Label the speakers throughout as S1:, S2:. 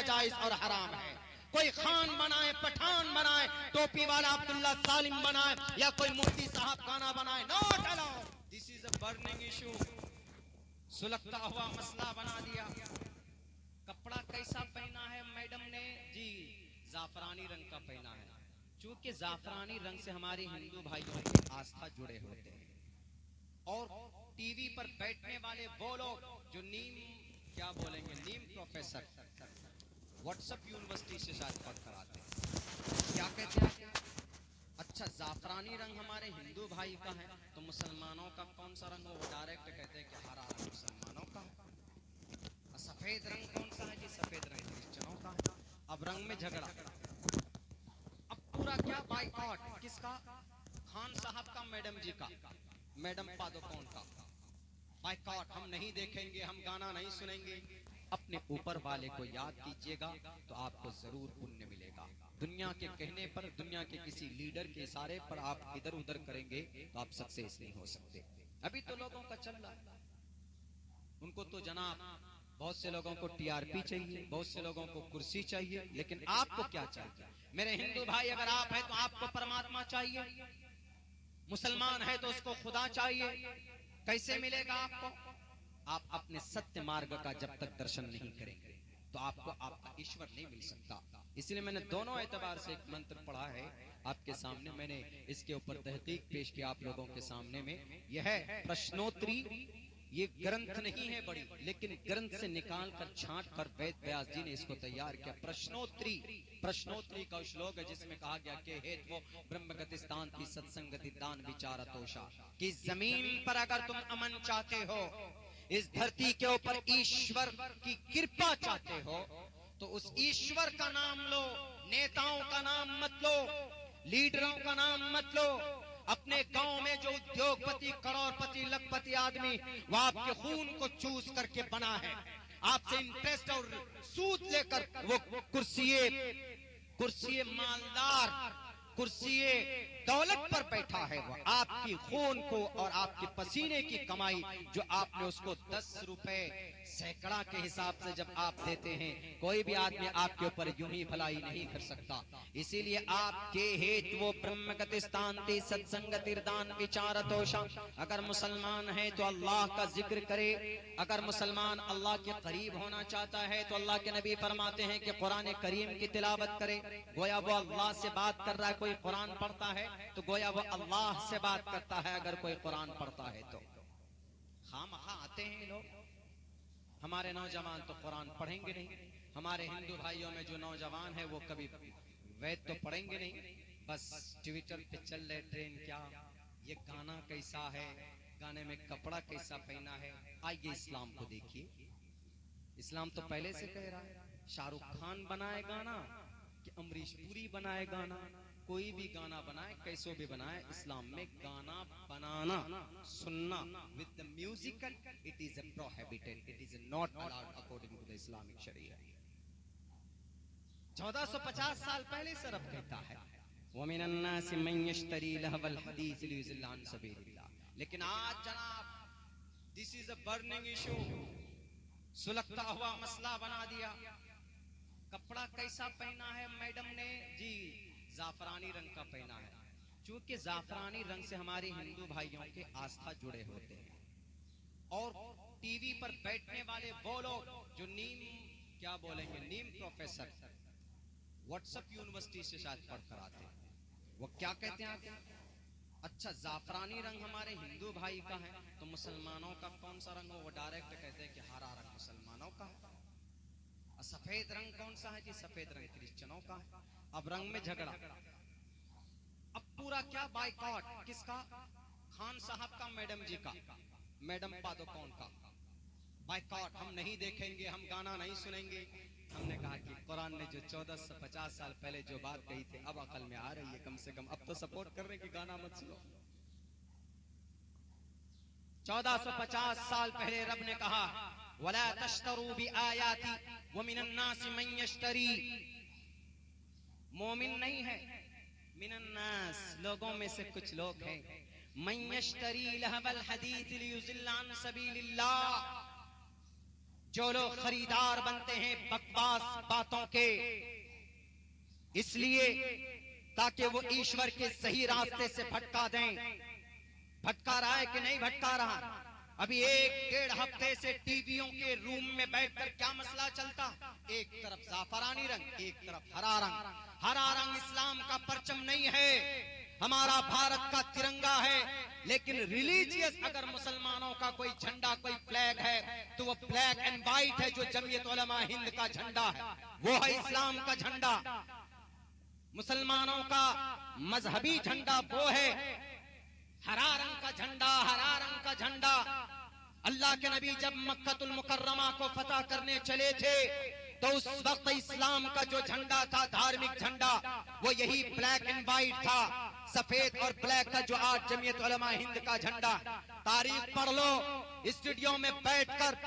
S1: नाजायज और हराम है। कोई खान बनाए, पठान बनाए, टोपी वाला अब्दुल्ला सालिम बनाए या कोई मुफ्ती साहब गाना बनाए, not allowed. This is a burning issue. सुलगता हुआ मसला बना दिया। कपड़ा कैसा पहना है मैडम ने जी? जाफरानी रंग का पहना है। चूंकि जाफरानी रंग से हमारे हिंदू भाइयों की आस्था जुड़े होते हैं, और टीवी पर बैठने वाले वो लोग जो नीम, क्या बोलेंगे, नीम प्रोफेसर व्हाट्सएप यूनिवर्सिटी से शायद पढ़ कर आते हैं, क्या कहते हैं? अच्छा, जाफरानी रंग हमारे हिंदू भाई का है तो मुसलमानों का कौन सा रंग हो? वो डायरेक्ट कहते हैं कि हरा रंग मुसलमानों का है। सफेद रंग कौन सा है जी? सफेद रंग क्रिश्चियनों का है। अब रंग में झगड़ा। अब पूरा क्या बाइकआउट किसका? खान साहब का, मैडम जी का, मैडम पादुकोण का बाइकआउट। हम नहीं देखेंगे, हम गाना नहीं सुनेंगे। अपने ऊपर वाले को याद कीजिएगा तो आपको जरूर पुण्य मिलेगा। दुनिया के कहने पर, दुनिया के किसी लीडर के इशारे पर आप इधर उधर करेंगे तो आप सक्सेस नहीं हो सकते। अभी तो लोगों का चल रहा है, उनको तो जनाब बहुत से लोगों को टीआरपी चाहिए, बहुत से लोगों को कुर्सी चाहिए, लेकिन आपको क्या चाहिए? मेरे हिंदू भाई, अगर आप हैं तो आपको परमात्मा चाहिए, मुसलमान है तो उसको खुदा चाहिए। कैसे मिलेगा आपको? आप अपने सत्य मार्ग का जब तक दर्शन नहीं करेंगे तो आपको आपका ईश्वर नहीं मिल सकता। इसलिए मैंने दोनों एतबार से एक मंत्र पढ़ा है आपके सामने, मैंने इसके ऊपर तहकीक पेश किया आप लोगों के सामने में। यह है प्रश्नोत्तरी। ये ग्रंथ नहीं है बड़ी, लेकिन ग्रंथ से निकाल कर छांट कर वेद व्यास जी ने इसको तैयार किया। प्रश्नोत्तरी, प्रश्नोत्तरी का श्लोक है जिसमें कहा गया कि हेत वो ब्रह्मगति स्थान की सत्संगति दान विचार तोषा, कि जमीन पर अगर तुम अमन चाहते हो, इस धरती के ऊपर ईश्वर की कृपा चाहते हो, तो उस ईश्वर का नाम लो, नेताओं का नाम मत लो, लीडरों का नाम मत लो। अपने गांव में जो उद्योगपति, करोड़पति, लखपति आदमी वो आपके खून को चूस करके बना है, आपसे इंटरेस्ट और सूद लेकर वो कुर्सी मालदार, कुर्सी दौलत पर बैठा है, वो आपकी खून को और आपके पसीने की कमाई जो आपने उसको 10 रुपए सैकड़ा के हिसाब से जब आप देते हैं, कोई भी आदमी आपके ऊपर यूं ही भलाई नहीं कर सकता। इसीलिए आपके हेत वो ब्रह्मगति स्थान्ति सत्संगति दान विचार तोषा। अगर मुसलमान है तो अल्लाह का जिक्र करे, अगर मुसलमान अल्लाह के करीब होना चाहता है तो अल्लाह के नबी फरमाते हैं कि कुरान करीम की तिलावत करे। गोया वो अल्लाह से बात कर रहा है, कोई कुरान पढ़ता है तो गोया वो अल्लाह से बात करता है अगर कोई कुरान पढ़ता है तो। खामखा आते हैं लोग, हमारे नौजवान तो कुरान पढ़ेंगे नहीं। हमारे हिंदू भाइयों में जो नौजवान है वो कभी वेद तो पढ़ेंगे नहीं, बस ट्विटर पे चल रहे ट्रेंड, क्या ये गाना कैसा है, गाने में कपड़ा कैसा पहना है। आइए इस्लाम को देखिए। इस्लाम तो पहले से कह रहा है, शाहरुख खान बनाए गाना कि अमरीश पुरी बनाए गाना, कोई भी गाना बनाए, कैसो भी बनाए, इस्लाम में गाना बनाना, सुनना with the musical, it is a prohibited, it is not allowed according to the Islamic शरीयत। 1450 साल पहले से रब कहता है वमिनन नास मन यश्तरी लहवल हदीस लियुज़िल्ला अन सबीलिल्लाह। लेकिन आज जनाब this is a burning issue. सुलगता हुआ मसला बना दिया। कपड़ा कैसा पहना है मैडम ने जी? जाफरानी रंग का पहना है। चूंकि जाफरानी रंग से हमारे हिंदू भाइयों के आस्था जुड़े होते हैं, और टीवी पर बैठने वाले वो लोग जो नीम, क्या बोलेंगे, नीम प्रोफेसर व्हाट्सएप यूनिवर्सिटी से शायद पढ़ कर आते हैं, वो क्या कहते हैं आगे? अच्छा, जाफरानी रंग हमारे हिंदू भाई का है तो मुसलमानों का कौन सा रंग हो? वो डायरेक्ट कहते हैं कि हरा रंग मुसलमानों का है। सफेद रंग कौन सा है जी? सफेद रंग क्रिश्चियनों का है। अब रंग में झगड़ा। अब पूरा क्या बाइकआउट किसका? खान साहब का, मैडम जी का, मैडम पादुकोण का बाइकआउट। हम नहीं देखेंगे, हम गाना नहीं सुनेंगे। हमने कहा कि कुरान ने जो 1450 साल पहले जो बात कही थी अब अकल में आ रही है, कम से कम अब तो सपोर्ट कर रहे कि गाना मत सुनो। 1450 साल पहले रब ने कहा वला तश्तरू बि आयाती व मिनन नास मन यश्तरी। मोमिन नहीं है, मिनन नास लोगों में से कुछ लोग हैं, मन यश्तरी लहवल हदीस लियुज़िल्ला अन सबीलिल्लाह, जो लोग खरीदार बनते हैं बकवास बातों के, इसलिए ताकि वो ईश्वर के सही रास्ते से भटका दें। भटका रहा है कि नहीं भटका रहा? अभी 1-1.5 हफ्ते से टीवियों के रूम में बैठकर क्या मसला चलता? एक तरफ जाफरानी रंग, एक तरफ हरा रंग। हरा रंग इस्लाम का परचम नहीं है, हमारा भारत का तिरंगा है। लेकिन रिलीजियस अगर मुसलमानों का कोई झंडा, कोई फ्लैग है, तो वो ब्लैक एंड व्हाइट है, जो जमीयत उलमा हिंद का झंडा है, वो है इस्लाम का झंडा। मुसलमानों का मजहबी झंडा वो है हरा रंग का झंडा। हरा रंग का झंडा अल्लाह के नबी जब मक्कतुल मुकर्रमा को फतह करने चले थे, तो उस वक्त इस्लाम का जो झंडा था, धार्मिक झंडा, वो यही ब्लैक एंड व्हाइट था, सफेद और ब्लैक का, जो आज जमीयत उलमा हिंद का झंडा। तारीख पढ़ लो, स्टूडियो में बैठकर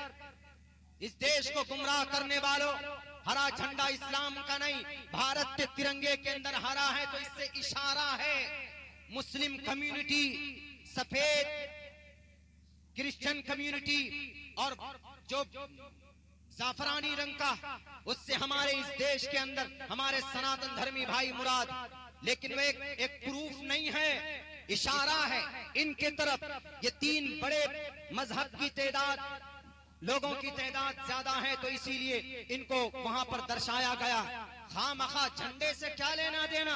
S1: इस देश को गुमराह करने वालों, हरा झंडा इस्लाम का नहीं, भारत के तिरंगे के अंदर हरा है, तो इससे इशारा है मुस्लिम कम्युनिटी, सफेद क्रिश्चियन कम्युनिटी और जो जाफरानी रंग का, उससे हमारे इस देश के अंदर हमारे सनातन धर्मी भाई मुराद। लेकिन वो एक प्रूफ नहीं है, इशारा है इनके तरफ। ये 3 बड़े मजहब की तादाद, लोगों की तादाद ज्यादा है, तो इसीलिए इनको वहां पर दर्शाया गया। खामखा झंडे से क्या लेना देना?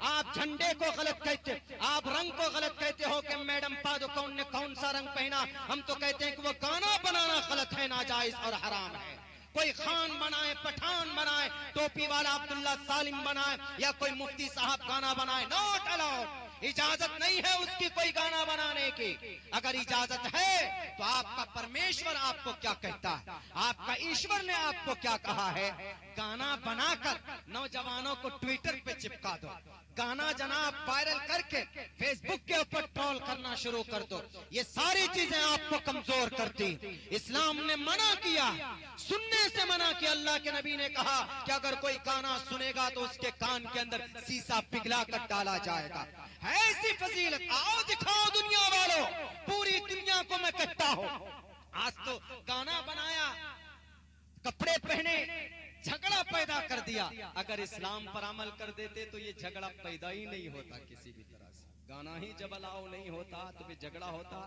S1: आप झंडे को गलत कहते, आप रंग को गलत कहते हो कि मैडम पादुकोण ने कौन सा रंग पहना। हम तो कहते हैं कि वो गाना बनाना गलत है, नाजायज और हराम है। कोई खान बनाए, पठान बनाए, टोपी वाला अब्दुल्ला सालिम बनाए, या कोई मुफ्ती साहब गाना बनाए, नॉट अलाउड। इजाजत नहीं है उसकी कोई गाना बनाने की। अगर इजाजत है तो आपका परमेश्वर आपको क्या कहता है, आपका ईश्वर ने आपको क्या कहा है? गाना बनाकर नौजवानों को ट्विटर पे चिपका दो, गाना जनाब वायरल करके फेसबुक के ऊपर ट्रोल करना शुरू कर दो। ये सारी चीजें आपको कमजोर करती। इस्लाम ने मना किया, सुनने से मना किया। अल्लाह के नबी ने कहा कि अगर कोई गाना सुनेगा तो उसके कान के अंदर शीशा पिघला कर डाला जाएगा। है ऐसी फजीलत, आओ दिखाओ दुनिया वालों, पूरी दुनिया को मैं कहता हूँ। आज तो गाना बनाया, कपड़े पहने, झगड़ा पैदा कर दिया। अगर इस्लाम पर अमल कर देते तो ये झगड़ा पैदा ही नहीं होता किसी भी तरह से। गाना ही जब अलाउ नहीं होता तो फिर झगड़ा होता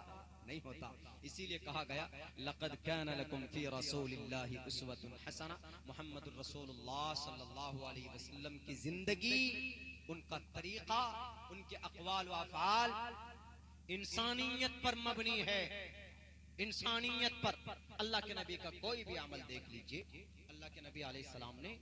S1: नहीं होता। इसीलिए कहा गया लक़द कान लकुम फी रसूलिल्लाहि उस्वतुन हसना। मुहम्मदुर रसूलुल्लाह सल्लल्लाहु अलैहि वसल्लम की जिंदगी, उनका तरीका, उनके अक़वाल व अफ़आल इंसानियत पर मबनी है, इंसानियत पर। अल्लाह के नबी का कोई भी अमल देख लीजिए, अल्लाह के नबी अलैहिस्सलाम ने